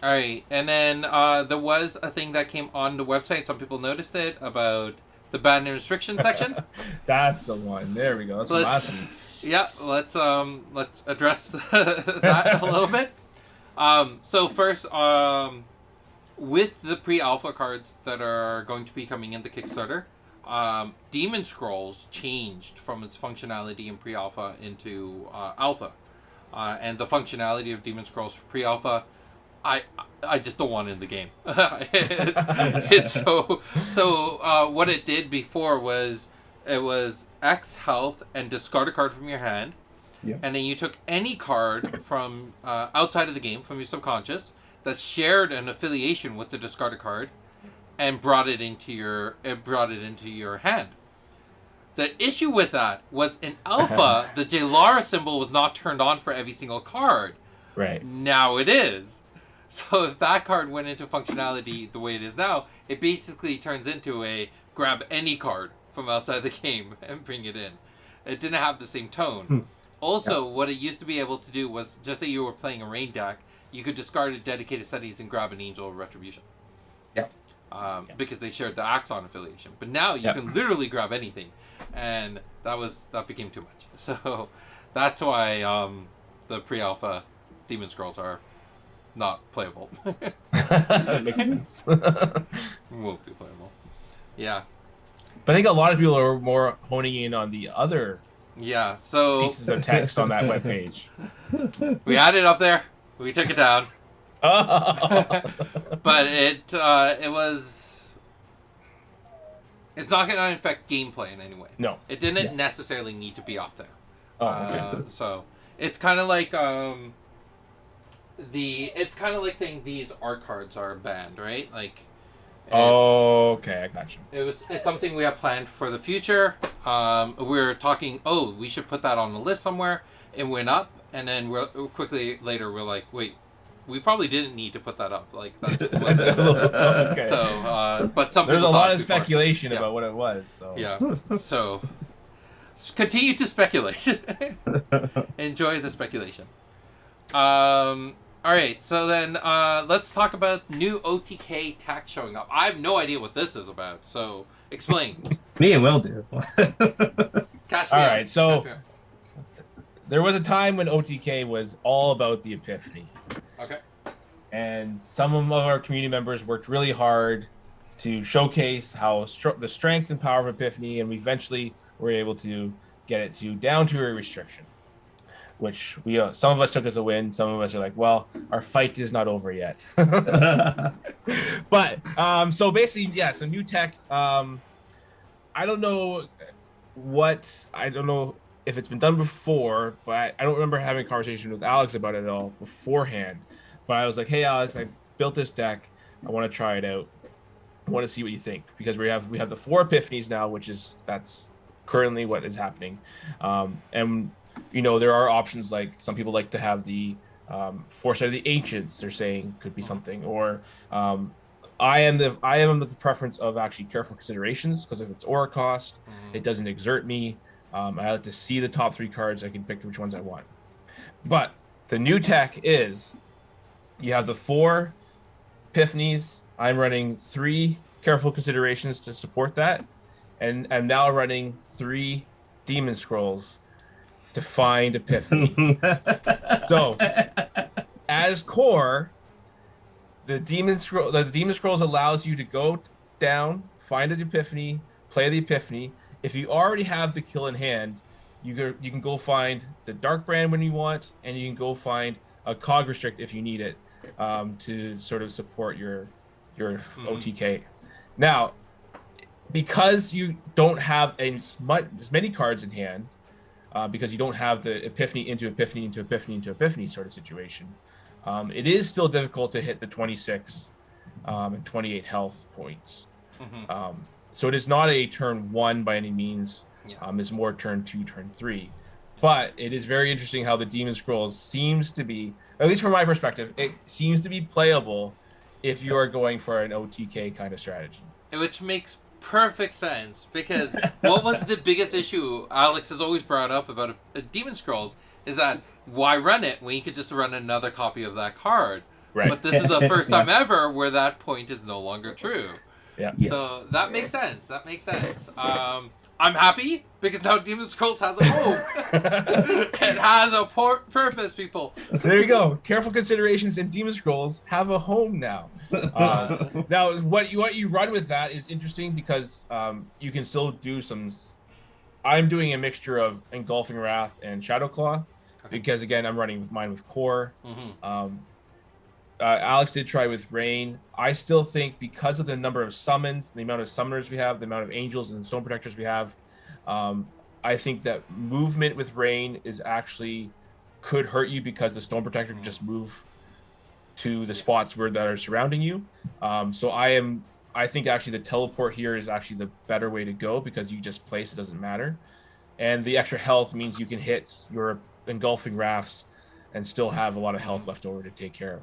All right, and then there was a thing that came on the website. Some people noticed it about the ban and restriction section. That's the one. There we go. That's last week. Yeah, let's address that a little bit. So first, with the pre-alpha cards that are going to be coming into Kickstarter, Demon Scrolls changed from its functionality in pre-alpha into alpha, and the functionality of Demon Scrolls for pre-alpha, I just don't want it in the game. it's so what it did before was it was X health and discard a card from your hand, and then you took any card from outside of the game, from your subconscious, that shared an affiliation with the discarded card, and brought it into your hand. The issue with that was in alpha, the Jalara symbol was not turned on for every single card. Right. Now it is. So if that card went into functionality the way it is now, it basically turns into a grab any card from outside the game and bring it in. It didn't have the same tone. Also, what it used to be able to do was, just say you were playing a rain deck, you could discard a dedicated studies and grab an Angel of Retribution. Because they shared the Axon affiliation. But now you can literally grab anything. And that became too much. So that's why the pre-alpha Demon Scrolls are not playable. That makes sense. Won't be playable. Yeah. But I think a lot of people are more honing in on the other Yeah, so pieces of text on that webpage. we had it up there. We took it down. Oh. But it was... It's not going to affect gameplay in any way. No. It didn't necessarily need to be off there. Oh, okay. So it's kind of like it's kind of like saying these art cards are banned, right? Like. Okay, I got you. It's something we have planned for the future. We're talking. Oh, we should put that on the list somewhere. It went up, and then we're quickly later we're like, wait, we probably didn't need to put that up. Like that's just what it is. Okay. So, but some there's people a saw lot it of before. speculation Yeah. about what it was. So Yeah. So continue to speculate. Enjoy the speculation. All right, so then let's talk about new OTK tech showing up. I have no idea what this is about, so explain. Me and Will do. Catch me All up. right, so Catch me up. there was a time when OTK was all about the Epiphany. Okay. And some of our community members worked really hard to showcase how the strength and power of Epiphany, and we eventually were able to get it down to a restriction, which we some of us took as a win. Some of us are like, well, our fight is not over yet. But so basically, yeah, so new tech. I don't know if it's been done before, but I don't remember having a conversation with Alex about it at all beforehand. But I was like, hey, Alex, I built this deck. I want to try it out. I want to see what you think, because we have the 4 Epiphanies now, that's currently what is happening. And you know, there are options, like some people like to have the Foresight of the Ancients, they're saying could be something, or I am the preference of actually Careful Considerations, because if it's aura cost, it doesn't exert me. I like to see the top 3 cards. I can pick which ones I want. But the new tech is you have the 4 Epiphanies. I'm running 3 Careful Considerations to support that, and I'm now running 3 Demon Scrolls to find Epiphany. So, as core, the Demon Scrolls allows you to go down, find an Epiphany, play the Epiphany. If you already have the kill in hand, you can go find the Dark Brand when you want, and you can go find a Cog Restrict if you need it, to sort of support your OTK. Now, because you don't have as many cards in hand, because you don't have the Epiphany into Epiphany into Epiphany into Epiphany sort of situation, it is still difficult to hit the 26 and 28 health points. So it is not a turn 1 by any means. It's more turn 2, turn 3. But it is very interesting how the Demon Scrolls seems to be, at least from my perspective, it seems to be playable if you are going for an OTK kind of strategy. Which makes perfect sense, because what was the biggest issue Alex has always brought up about a Demon Scrolls is that why run it when you could just run another copy of that card? Right. But this is the first time ever where that point is no longer true. Yeah. Yes. So that makes sense. That makes sense. I'm happy because now Demon Scrolls has a home. It has a purpose, people. So there you go. Careful Considerations and Demon Scrolls have a home now. Now, what you run with that is interesting, because you can still do some. I'm doing a mixture of Engulfing Wrath and Shadowclaw, because again, I'm running mine with Core. Alex did try with Rain. I still think, because of the number of summons, the amount of summoners we have, the amount of angels and stone protectors we have, I think that movement with Rain is actually could hurt you, because the stone protector can just move to the spots that are surrounding you. So I think actually the teleport here is actually the better way to go, because you just place, it doesn't matter. And the extra health means you can hit your Engulfing Rafts and still have a lot of health left over to take care of.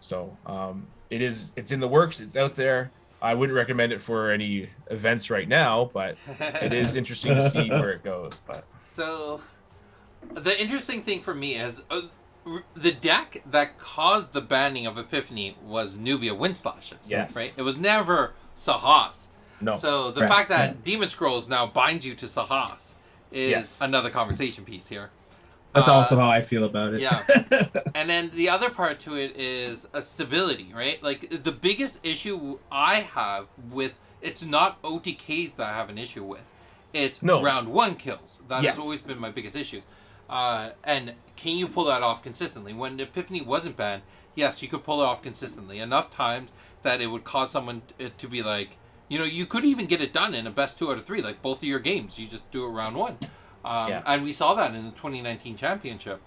So it's in the works, it's out there. I wouldn't recommend it for any events right now, but it is interesting to see where it goes. But so the interesting thing for me is the deck that caused the banning of Epiphany was Nubia Windslashes. Yes. Right? It was never Sahas. no. So the fact that Demon Scrolls now binds you to Sahas is another conversation piece here. That's also how I feel about it. Yeah. And then the other part to it is a stability, right? Like, the biggest issue I have with it's not OTKs that I have an issue with. It's No. round 1 kills. That Yes. has always been my biggest issues. And can you pull that off consistently? When Epiphany wasn't banned, yes, you could pull it off consistently. Enough times that it would cause someone to be like, you could even get it done in a best 2 out of 3, like both of your games. You just do it round 1. And we saw that in the 2019 championship.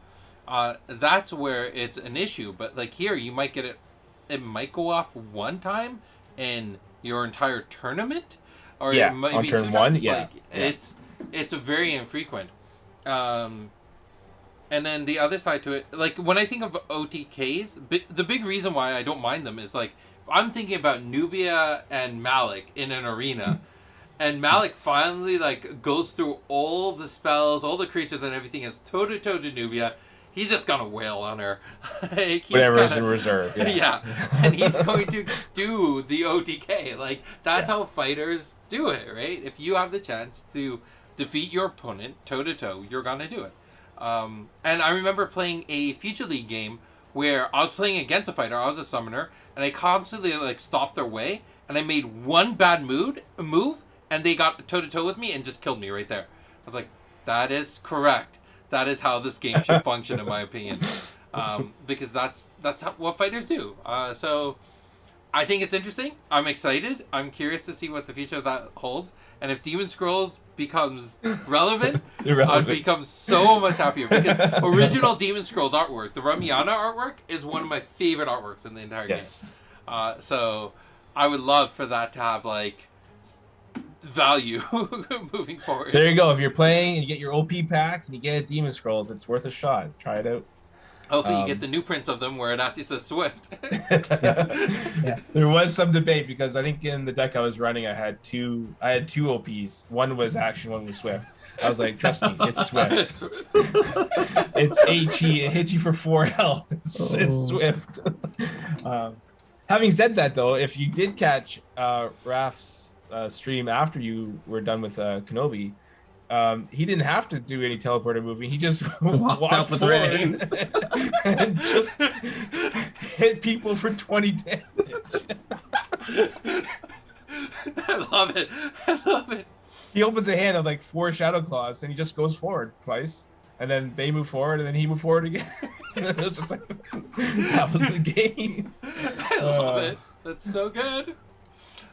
That's where it's an issue. But like here, you might get it might go off 1 time in your entire tournament. Or it might on be turn 2 1, times. yeah. It's very infrequent. And then the other side to it, like when I think of OTKs, the big reason why I don't mind them is like, if I'm thinking about Nubia and Malik in an arena, and Malik finally like goes through all the spells, all the creatures and everything is toe-to-toe to Nubia, he's just gonna wail on her. Like, Whatever is in reserve. Yeah. And he's going to do the OTK. Like, that's how fighters do it, right? If you have the chance to defeat your opponent toe-to-toe, you're gonna do it. And I remember playing a Future League game where I was playing against a fighter, I was a summoner, and I constantly like stopped their way, and I made one bad move, and they got toe-to-toe with me and just killed me right there. I was like, that is correct. That is how this game should function, in my opinion. Because that's what fighters do. So I think it's interesting. I'm excited. I'm curious to see what the future of that holds. And if Demon Scrolls becomes relevant, I'd become so much happier. Because original Demon Scrolls artwork, the Ramiana artwork, is one of my favorite artworks in the entire game. So I would love for that to have, like, value moving forward. So there you go. If you're playing and you get your OP pack and you get Demon Scrolls, it's worth a shot. Try it out. Hopefully you get the new prints of them where it actually says Swift. Yes. There was some debate because I think in the deck I was running, I had two OPs. One was Action, one was Swift. I was like, trust me, it's Swift. It's HE. It hits you for 4 health. It's Swift. Having said that, though, if you did catch Raf's stream after you were done with Kenobi, he didn't have to do any teleporter moving. He just walked up with forward rain and just hit people for 20 damage. I love it. I love it. He opens a hand of like 4 Shadow Claws, and he just goes forward twice, and then they move forward, and then he moved forward again. It was just like, that was the game. I love it. That's so good.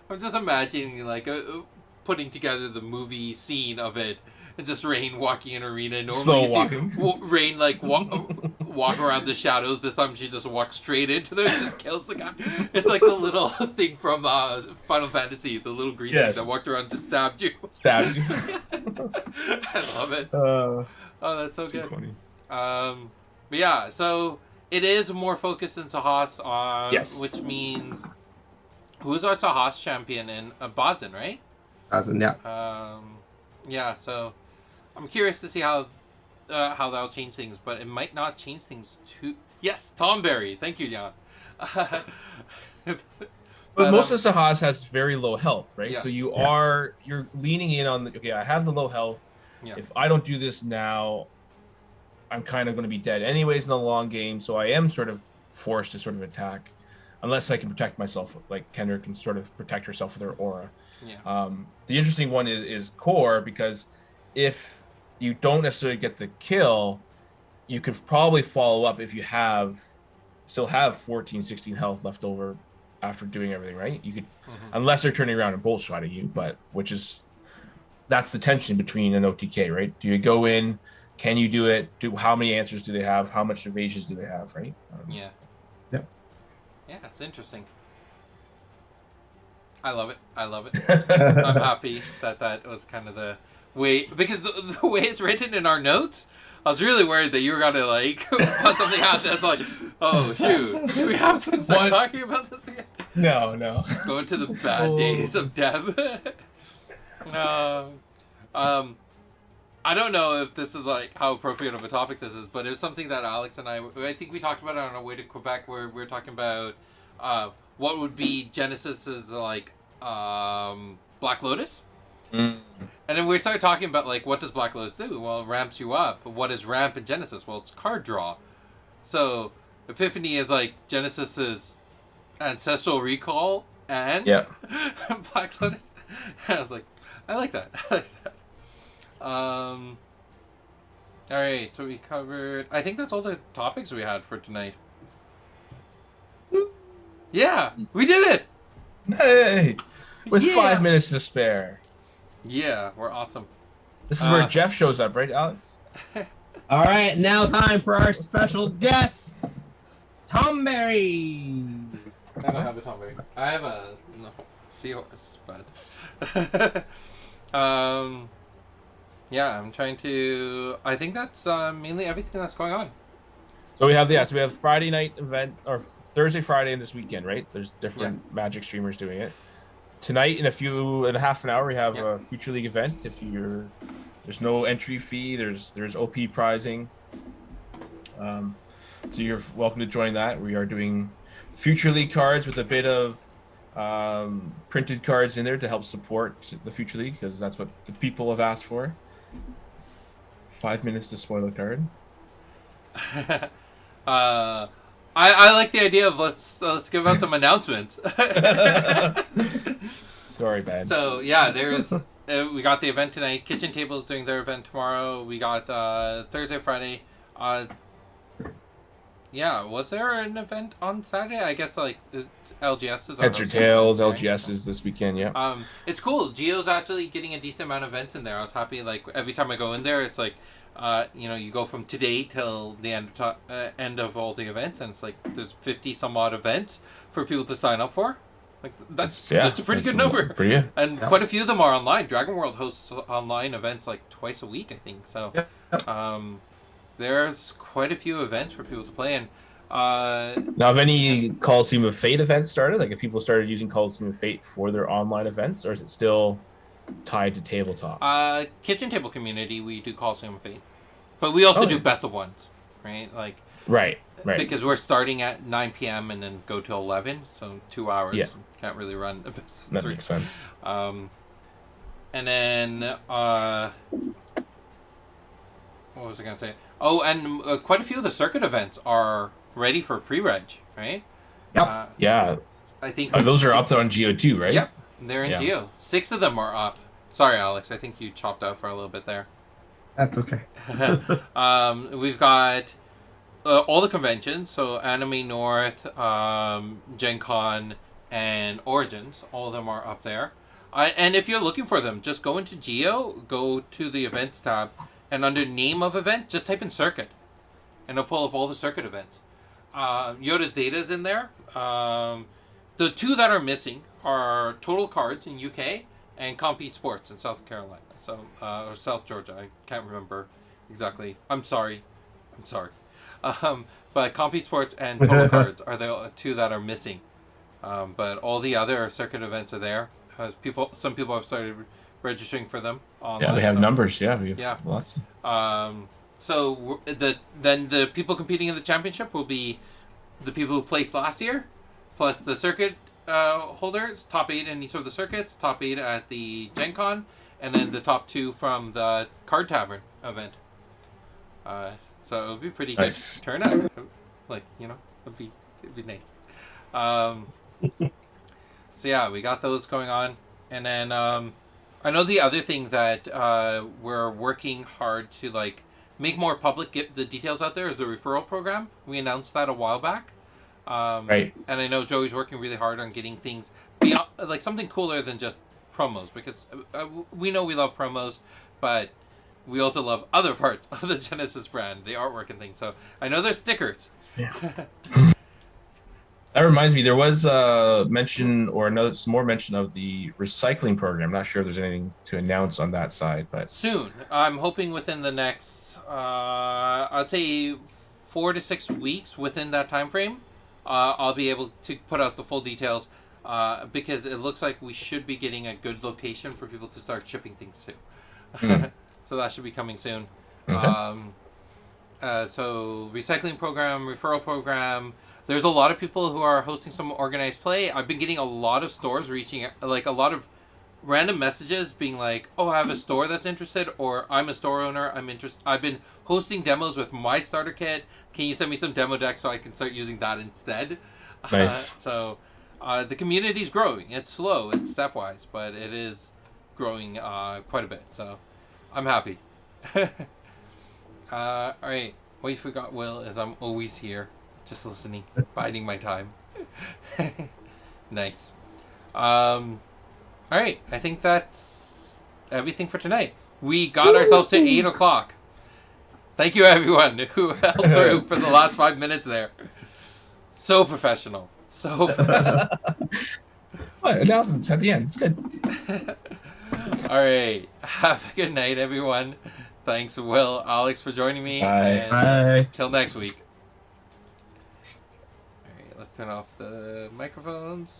I'm just imagining like putting together the movie scene of it, and just Rain walking in arena. Normally you see Rain like walk around the shadows. This time she just walks straight into them and just kills the guy. It's like the little thing from Final Fantasy, the little green thing that walked around and just stabbed you. I love it. Oh, that's so good. Funny. But yeah, so it is more focused than Sahas, which means who's our Sahas champion in Boston, right? Boston, yeah. Yeah, so I'm curious to see how that'll change things, but it might not change things too. Yes, Tom Berry. Thank you, John. But most of Sahas has very low health, right? Yes. So you're leaning in on I have the low health. Yeah. If I don't do this now, I'm kind of going to be dead anyways in the long game. So I am sort of forced to sort of attack, unless I can protect myself, like Kendra can sort of protect herself with her aura. Yeah. The interesting one is core, because if you don't necessarily get the kill, you could probably follow up if you still have 14, 16 health left over after doing everything, right? You could, unless they're turning around and bolt shot at you, that's the tension between an OTK, right? Do you go in? Can you do it? How many answers do they have? How much evasions do they have, right? Yeah, it's interesting. I love it. I'm happy that was kind of the way, because the way it's written in our notes, I was really worried that you were gonna like put something out that's like, oh shoot, do we have to start talking about this again? No. Going to the bad days of death. I don't know if this is like how appropriate of a topic this is, but it was something that Alex and I think we talked about it on our way to Quebec, where we were talking about what would be Genesis's like Black Lotus. And then we started talking about like, what does Black Lotus do? Well, it ramps you up. But what is ramp in Genesis? Well, it's card draw. So Epiphany is like Genesis's ancestral recall, and Yeah. Black Lotus. I was like, I like that. I like that. All right, so we covered. I think that's all the topics we had for tonight. Yeah, we did it. Hey, with Yeah. 5 minutes to spare. Yeah, we're awesome. This is where Jeff shows up, right, Alex? All right, now time for our special guest, Tom Berry. I don't have a Tom Berry. I have a seahorse, but yeah, I'm trying to. I think that's mainly everything that's going on. So we have so we have Friday night event, or Thursday, Friday, and this weekend, right? There's different Magic streamers doing it. Tonight, in a half an hour, we have a Future League event. There's no entry fee. There's OP prizing. So you're welcome to join that. We are doing Future League cards with a bit of printed cards in there to help support the Future League, because that's what the people have asked for. 5 minutes to spoil a card. I like the idea of let's give out some announcements. Sorry, man. So yeah, there's we got the event tonight. Kitchen Table's doing their event tomorrow. We got Thursday, Friday. Yeah, was there an event on Saturday? I guess like LGS is. Heads or Tails, LGS is this weekend. Yeah. It's cool. Geo's actually getting a decent amount of events in there. I was happy. Like every time I go in there, it's like. You go from today till the end of all the events, and it's like there's 50 some odd events for people to sign up for. Like that's a pretty good number. Pretty good. And quite a few of them are online. Dragon World hosts online events like twice a week, I think. So, there's quite a few events for people to play in. Now, have any Coliseum of Fate events started? Like, if people started using Coliseum of Fate for their online events, or is it still tied to tabletop? Kitchen Table community, we do Coliseum of Fate, but we also do best of ones, right? Like right. Because we're starting at 9 p.m. and then go to 11, so 2 hours. Yeah. Can't really run a best of That three. makes sense. And then what was I gonna say? Oh, and quite a few of the circuit events are ready for pre-reg, right? Yep. Yeah. I think Those are up there on Geo too, right? Yep, they're in Geo. 6 of them are up. Sorry, Alex. I think you chopped out for a little bit there. That's okay. We've got all the conventions, so Anime North, Gen Con, and Origins. All of them are up there. And if you're looking for them, just go into Geo, go to the Events tab, and under Name of Event, just type in Circuit. And it'll pull up all the circuit events. Yoda's Data is in there. The 2 that are missing are Total Cards in UK and Compete Sports in South Carolina. So, or South Georgia. I can't remember exactly. I'm sorry. But Compete Sports and Total Cards are the 2 that are missing. But all the other circuit events are there. Some people have started registering for them online. Yeah, we have numbers. Yeah, we have lots. So then the people competing in the championship will be the people who placed last year, plus the circuit holders, top 8 in each of the circuits, top 8 at the Gen Con, and then the top 2 from the Card Tavern event. So it would be pretty good turnout. Like, it'd be nice. So yeah, we got those going on, and then I know the other thing that we're working hard to make more public, get the details out there, is the referral program. We announced that a while back. Right. And I know Joey's working really hard on getting things beyond, something cooler than just promos, because we know we love promos, but we also love other parts of the Genesis brand, the artwork and things. So I know there's stickers. Yeah. That reminds me, there was a mention, or some more mention of the recycling program. I'm not sure if there's anything to announce on that side, but soon. I'm hoping within the next, I'd say 4 to 6 weeks within that time frame, I'll be able to put out the full details, because it looks like we should be getting a good location for people to start shipping things to. So that should be coming soon. Okay. So recycling program, referral program. There's a lot of people who are hosting some organized play. I've been getting a lot of stores reaching, a lot of random messages being like, "Oh, I have a store that's interested," or "I'm a store owner, I'm interested. I've been hosting demos with my starter kit. Can you send me some demo decks so I can start using that instead?" Nice. So the community's growing. It's slow, it's stepwise, but it is growing quite a bit. So I'm happy. All right. What you forgot, Will, is I'm always here, just listening, biding my time. Nice. All right. I think that's everything for tonight. We got ourselves to 8 o'clock. Thank you, everyone who held through for the last 5 minutes there. So professional. So professional. What? Announcements at the end. It's good. All right. Have a good night, everyone. Thanks, Will, Alex, for joining me. Bye. And Bye. till next week. All right. Let's turn off the microphones.